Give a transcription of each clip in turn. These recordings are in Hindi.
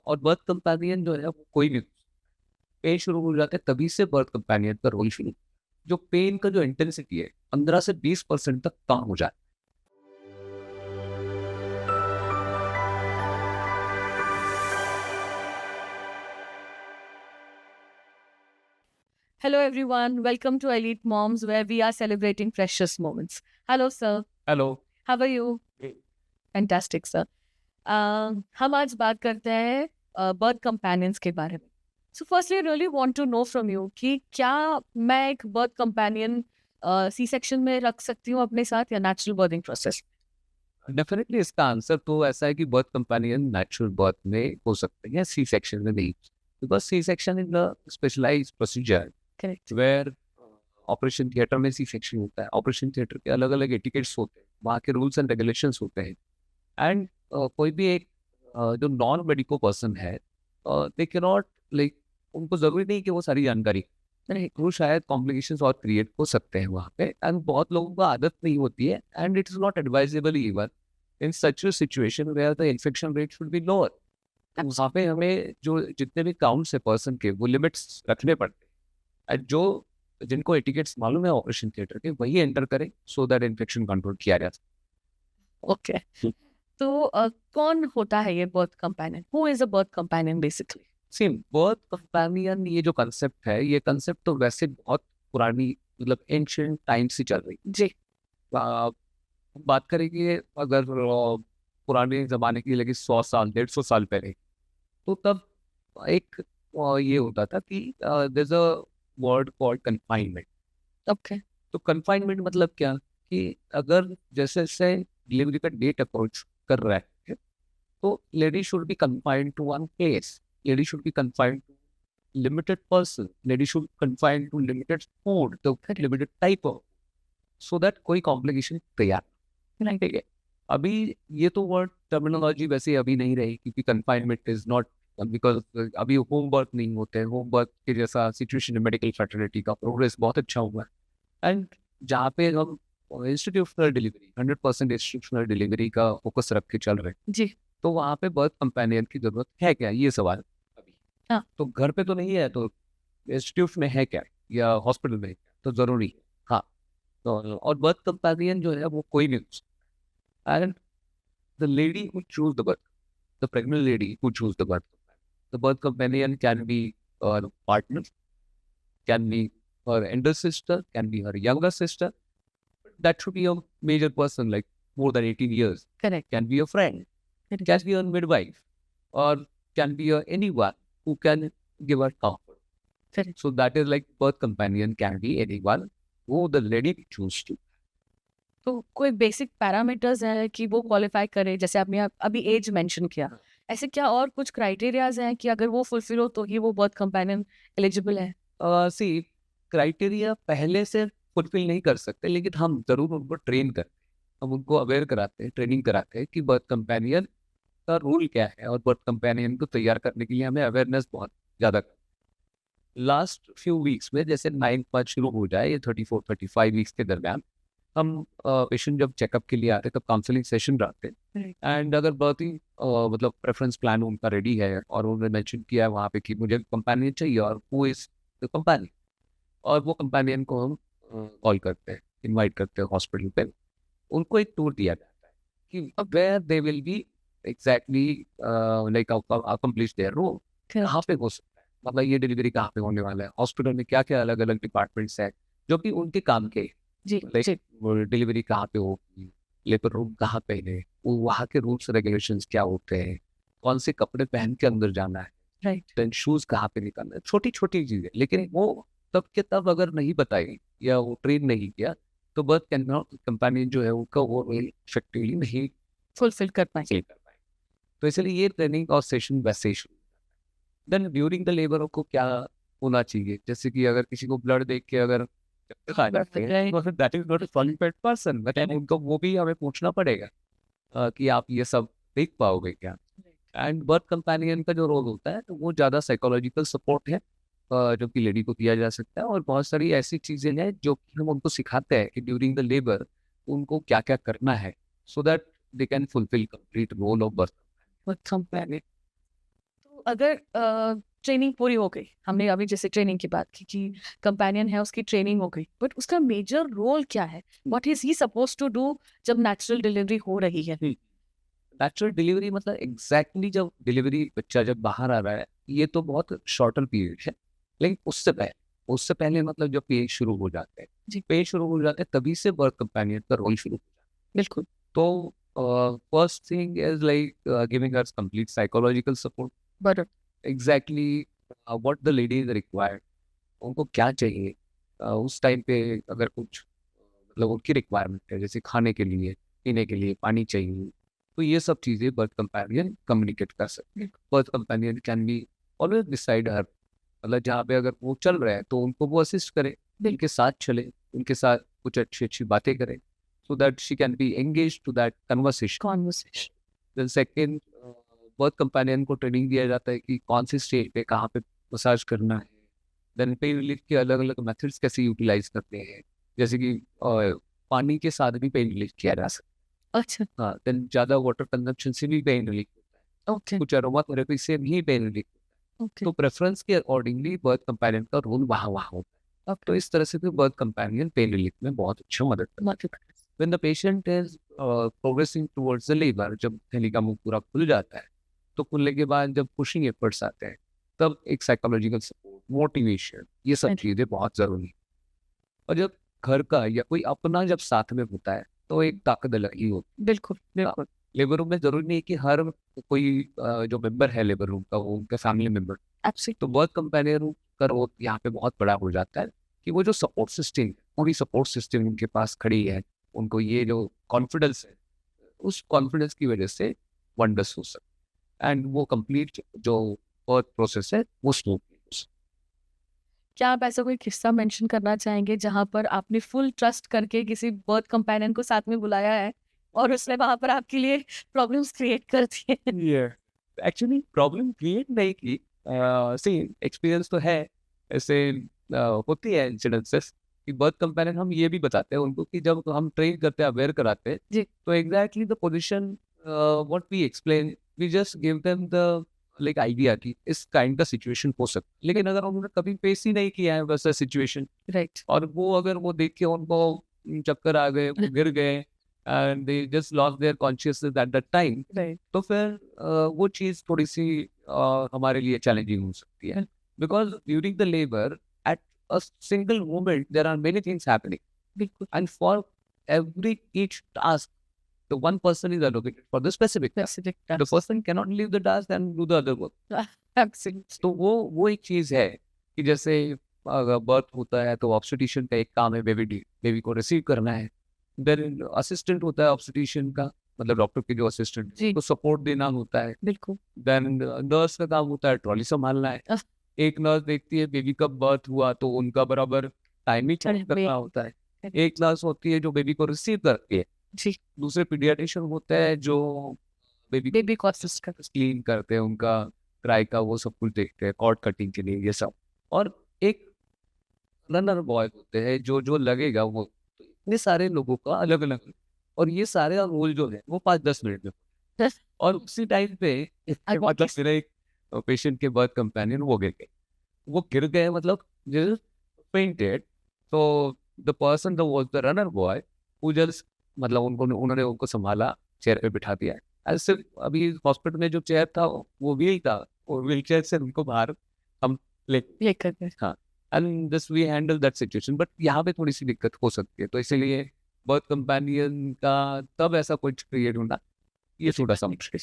और बर्थ कंपेनियन जो है वो कोई भी पेन शुरू हो जाता है तभी से बर्थ कंपेनियन का रोल शुरू, जो पेन का जो इंटेंसिटी है 15 से 20% तक कम हो जाता Hello, everyone. Welcome to Elite Moms, where we are celebrating precious moments. Hello, sir. है। Hello. How are you? Fantastic, sir. हम आज बात करते हैं बर्थ कंपेनियंस के बारे में. So, firstly, I really want to know from you कि क्या मैं एक बर्थ कंपेनियन सी सेक्शन में रख सकती हूँ अपने साथ या नेचुरल बर्थिंग प्रोसेस? डेफिनेटली इसका आंसर तो ऐसा है कि बर्थ कंपेनियन नेचुरल बर्थ में हो सकते हैं, सी सेक्शन में नहीं, because C section is a specialized procedure correct. Where operation theatre में सी सेक्शन होता है। ऑपरेशन थिएटर के अलग अलग एटिकेट्स होते हैं, वहाँ के रूल्स एंड रेगुलेशंस होते हैं। एंड कोई भी एक जो नॉन मेडिको पर्सन है, दे कैन नॉट लाइक, उनको जरूरी नहीं कि वो सारी जानकारी, वो शायद कॉम्प्लिकेशंस और क्रिएट हो सकते हैं वहाँ पे। एंड बहुत लोगों को आदत नहीं होती है, and it is not advisable even in such a situation where the infection rate should be lower. वहाँ पे हमें जो जितने भी काउंट्स है पर्सन के, वो लिमिट्स रखने पड़ते हैं। And जो जिनको एटिकेट्स मालूम है ऑपरेशन थिएटर के, वही एंटर करें सो दैट इन्फेक्शन कंट्रोल किया जा ओके. तो कौन होता है ये birth companion? Who is a birth companion basically? Same birth companion. ये जो कंसेप्ट है, ये कंसेप्ट तो वैसे बहुत पुरानी, मतलब एंशिएंट टाइम से चल रही जी. है। बात करेंगे अगर पुराने जमाने की, लगे 100 साल 150 साल पहले, तो तब एक ये होता था कि there is a word called confinement. Okay. तो कन्फाइनमेंट मतलब क्या, कि अगर जैसे जैसे डिलीवरी का डेट अप्रोच कर रहा है, तो lady should be confined to one place, lady should be confined to limited person, lady should confine to limited food, तो limited type of, so that कोई complication तैयार नहीं। ठीक है, अभी ये तो वर्ड टर्मिनोलॉजी वैसे अभी नहीं रही, क्योंकि कन्फाइनमेंट इज नॉट, बिकॉज अभी होम बर्थ नहीं होते हैं। होम बर्थ के जैसा सिचुएशन है, मेडिकल फर्टिलिटी का प्रोग्रेस बहुत अच्छा हुआ है। एंड जहाँ पे हम इंस्टीट्यूशनल डिलीवरी, 100% इंस्टीट्यूशनल डिलीवरी का फोकस रख के चल रहे हैं, जी. तो वहाँ पे बर्थ कंपेनियन की जरूरत है क्या, ये सवाल अभी। हाँ. तो घर पे तो नहीं है, तो इंस्टीट्यूट में है क्या, या हॉस्पिटल में है क्या, तो जरूरी है। हाँ, तो और बर्थ कंपेनियन जो है वो कोई नहीं हो सकता। And the lady who choose the birth, the pregnant lady who choose the birth companion can B partner, can be her elder sister, can be her younger sister. That should be a major person, like more than 18 years. Correct. Can be a friend, Correct. can be a midwife, or can be a anyone who can give her comfort. Correct. So that is like birth companion can be anyone who the lady choose to. तो कोई बेसिक पैरामीटर्स हैं कि वो क्वालिफाई करे, जैसे आपने अभी एज मेंशन किया, ऐसे क्या और कुछ क्राइटेरियाज हैं कि अगर वो फुलफिल हो तो ही वो बर्थ कंपेनियन एलिजिबल है? सी क्राइटेरिया पहले से फुलफिल नहीं कर सकते, लेकिन हम जरूर उनको ट्रेन करते हैं, हम उनको अवेयर कराते हैं, ट्रेनिंग कराते हैं कि बर्थ कंपेनियन का रूल क्या है, और बर्थ कंपेनियन को तैयार करने के लिए हमें अवेयरनेस बहुत ज़्यादा। लास्ट फ्यू वीक्स में, जैसे 9 मंथ शुरू हो जाए, ये 34-35 वीक्स के दरमियान, हम पेशेंट जब चेकअप के लिए आते हैं तब काउंसलिंग सेशन रखते हैं। एंड अगर बहुत ही मतलब प्रेफरेंस प्लान उनका रेडी है, और उन्होंने मेंशन किया है वहाँ पे कि मुझे कंपेनियन चाहिए, और वो इज द कंपेनियन, और वो कंपेनियन को हम कॉल करते हैं, इनवाइट करते हैं हॉस्पिटल पे, उनको एक टूर दिया जाता है कि where they will be exactly like accomplish their role, कहाँ पे हो सकता है, मतलब ये डिलीवरी कहाँ पे होने वाला है, हॉस्पिटल में क्या क्या अलग अलग डिपार्टमेंट्स हैं जो कि उनके काम के, जी. लाइक डिलीवरी कहाँ पे होगी, लेबर रूम कहाँ पे है, वो वहाँ के रूल्स रेगुलेशंस क्या होते हैं, कौन से कपड़े पहन के अंदर जाना है, राइट. देन शूज कहाँ पे निकालना है, छोटी छोटी चीजें। लेकिन वो तब के तब अगर नहीं बताई या वो ट्रेन नहीं किया, तो बर्थ कंपेनियन जो है उनका वो रोल इफेक्टिवली नहीं फुलफिल कर पाए. कर पाए। तो इसलिए ये ट्रेनिंग और सेशन वैसे ही शुरू। देन ड्यूरिंग द लेबर को क्या होना चाहिए, जैसे कि अगर किसी को ब्लड देख के अगर that is not a qualified person, but उनको वो भी हमें पूछना पड़ेगा कि आप ये सब देख पाओगे क्या। एंड बर्थ कंपेनियन का जो रोल होता है, तो वो ज़्यादा साइकोलॉजिकल सपोर्ट है, जो कि लेडी को दिया जा सकता है, और बहुत सारी ऐसी चीज़ें हैं जो कि हम उनको सिखाते हैं कि ड्यूरिंग द लेबर उनको क्या क्या करना है, so that they can fulfil complete role of birth companion. अगर ट्रेनिंग पूरी हो गई, हमने अभी जैसे ट्रेनिंग की बात की कि कंपेनियन है उसकी ट्रेनिंग हो गई, बट उसका मेजर रोल क्या है? What is he suppose to do जब नेचुरल डिलीवरी हो रही है? नेचुरल डिलीवरी मतलब एग्जैक्टली जब डिलीवरी बच्चा जब बाहर आ रहा है, ये तो बहुत शॉर्टर पीरियड है। लेकिन उससे पहले मतलब जब पेज शुरू हो जाते हैं, जी। पेज शुरू हो जाते हैं तभी से बर्थ कंपेनियन का रोल शुरू हो जाता है। बिल्कुल। तो first thing is like giving us complete psychological support, but exactly what the lady is required, उनको क्या चाहिए उस टाइम पे। अगर कुछ मतलब उनकी रिक्वायरमेंट है, जैसे खाने के लिए, पीने के लिए पानी चाहिए, तो ये सब चीज़ें बर्थ कंपेनियन कम्युनिकेट कर सकते हैं। Birth companion can be always decide her, मतलब जहाँ पे अगर वो चल रहे हैं तो उनको वो असिस्ट करे, उनके साथ चले, उनके साथ कुछ अच्छी अच्छी बातें करे, so that she can be engage to that conversation. Conversation. Then second, birth companion को ट्रेनिंग दिया जाता है कि कौन सी स्टेज पे कहाँ पे मसाज करना है। देन पेन रिलीफ के अलग अलग मेथड्स कैसे यूटिलाइज करते हैं, जैसे कि पानी के साथ भी पेन रिलीफ किया जा सकता अच्छा। है। हाँ, देन ज़्यादा वाटर कंजप्शन से भी पेन रिलीफ होता है, ओके। कुछ अरोमा थेरेपी से भी पेन रिलीफ होता है। ओके। तो प्रेफरेंस के अकॉर्डिंगली बर्थ कंपेनियन का रोल वहाँ वहाँ होता है। तो ओके। इस तरह से भी बर्थ कंपेनियन पेन रिलीफ में बहुत अच्छा मदद करता है। When the patient is progressing towards the labor, जब थैली का मुंह पूरा खुल जाता है, तो खुलने के बाद जब पुशिंग एफर्ट्स आते हैं, तब एक साइकोलॉजिकल सपोर्ट, मोटिवेशन, ये सब Right. चीज़ें बहुत ज़रूरी है। और जब घर का या कोई अपना जब साथ में होता है तो एक ताकत अलग ही होती बिल्कुल है। बिल्कुल। लेबर रूम में ज़रूरी नहीं कि हर कोई जो मेंबर है लेबर रूम का वो उनका फैमिली मेंबर, एब्सोल्युटली। तो वर्क कंपेनियन का रोल यहाँ पे बहुत बड़ा हो जाता है कि वो जो सपोर्ट सिस्टम है, पूरी सपोर्ट सिस्टम उनके पास खड़ी है, उनको ये जो कॉन्फिडेंस है, उस कॉन्फिडेंस की वजह से वंडर्स हो सकते हैं एंड वो कंप्लीट जो वर्क प्रोसेस है वो स्मूथली हो सकता क्या आप ऐसा कोई किस्सा मेंशन करना चाहेंगे जहां पर आपने फुल ट्रस्ट करके किसी बर्थ कंपेनियन को साथ में बुलाया है और उसने वहां पर आपके लिए प्रॉब्लम्स क्रिएट कर दिए? है। एक्चुअली प्रॉब्लम क्रिएट नहीं की, सी एक्सपीरियंस तो है ऐसे, होती है इंसिडेंसेस कि बर्थ कंपेनियन हम ये भी बताते हैं उनको कि जब हम ट्रेन करते हैं, अवेयर कराते हैं, जी। तो exactly the position what we explain, we just give them the like idea कि इस काइंड का सिचुएशन हो सकता है। लेकिन अगर उन्होंने कभी फेस ही नहीं किया है वैसा सिचुएशन, राइट। और वो अगर वो देख के उनको चक्कर आ गए, वो गिर गए and they just lost their consciousness at that time, right. तो फिर वो चीज़ थोड़ी सी हमारे लिए चैलेंजिंग हो सकती है। Because during the labour at a single moment there are many things happening, बिल्कुल। And for every each task the one person is allocated for the specific task. Specific The person cannot leave the task and do the other work. Absolutely. तो वो एक चीज़ है कि जैसे अगर बर्थ होता है तो ऑब्स्टेट्रिशियन का एक काम है बेबी को रिसीव करना है। देन असिस्टेंट होता है ऑब्स्टेट्रिशियन का, मतलब डॉक्टर के जो असिस्टेंट जी। को सपोर्ट देना होता है। बिल्कुल। देन नर्स का काम होता है ट्रॉली संभालना है। अह। एक नर्स देखती है बेबी कब बर्थ हुआ तो उनका बराबर टाइम ही चेक करना होता है। एक नर्स होती है जो बेबी को रिसीव करती है। जी। दूसरे पीडियाट्रिशियन होते हैं जो बेबी को असिस्ट कर। क्लीन करते हैं, उनका ट्राई का वो सब कुछ देखते हैं, कॉर्ड कटिंग के लिए ये सब। और एक रनर बॉय होते हैं जो जो लगेगा वो, तो इतने सारे लोगों का अलग अलग, और ये सारे रोल जो है वो 5-10 मिनट में होते हैं। और उसी टाइम पे मतलब मेरा एक पेशेंट के बर्थ कंपेनियन वो गिर गए मतलब फेंटेड, तो the person the was the runner boy who just मतलब उन्होंने उनको संभाला, चेयर पे बिठा दिया। ऐसे अभी हॉस्पिटल में जो चेयर था वो व्हील था, और व्हील चेयर से उनको बाहर हम लेकर गए। हाँ, and this we handle that situation. But यहाँ पे थोड़ी सी दिक्कत हो सकती है, तो इसीलिए बर्थ कंपेनियन का तब ऐसा कुछ क्रिएट होना ये थोड़ा सा मुश्किल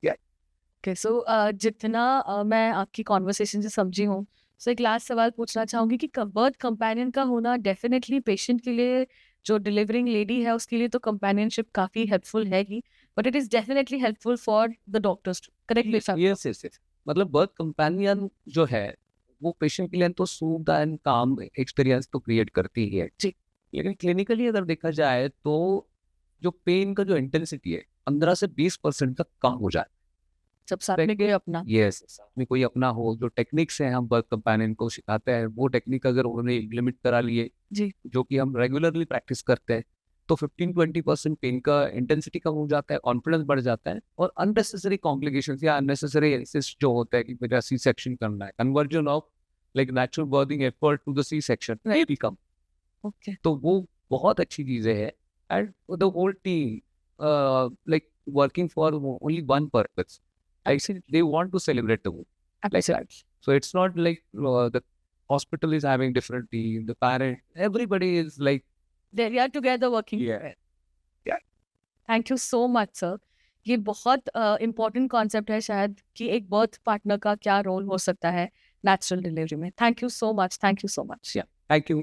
है। ओके। सो जितना मैं आपकी कॉन्वर्सेशन से समझी हूँ, सो एक लास्ट सवाल पूछना चाहूँगी कि बर्थ कंपेनियन का होना डेफिनेटली पेशेंट के लिए, जो डिलीवरिंग लेडी है उसके लिए तो कंपेनियनशिप काफ़ी हेल्पफुल है ही, but it is definitely helpful for the doctors to correct me. Yes yes yes, मतलब बर्थ कंपेनियन जो है वो पेशेंट के लिए तो सूद एंड काम एक्सपीरियंस तो क्रिएट करती ही है जी। लेकिन क्लिनिकली अगर देखा जाए तो जो पेन का जो इंटेंसिटी है 15 से 20% तक कम हो जाए। जब साथ में गए अपना। यस, साथ में कोई अपना हो, जो टेक्निक्स हैं हम बर्थ कंपेनियन को सिखाते हैं वो टेक्निक अगर उन्होंने इम्प्लीमेंट करा लिए, जी। जो कि हम रेगुलरली प्रैक्टिस करते हैं, तो 15-20% पेन का इंटेंसिटी कम हो जाता है, कॉन्फिडेंस बढ़ जाता है, और अननेसेसरी कॉम्प्लिकेशंस या अननेसेसरी इंसिस्ट जो होता है कि मेरा सी सेक्शन करना है, conversion of like natural birthing effort to the C section Right. भी कम। Okay. तो वो बहुत अच्छी चीजें हैं, and the whole team like working for only one purpose, Absolutely. they want to celebrate the win. Absolutely. So it's not like the hospital is having different team, the parent, everybody is like, They are together working. yeah, yeah. Thank you so much sir. ये बहुत इम्पोर्टेंट कॉन्सेप्ट है शायद कि एक बर्थ पार्टनर का क्या रोल हो सकता है नेचुरल डिलीवरी में। Thank you so much, thank you so much. Thank you.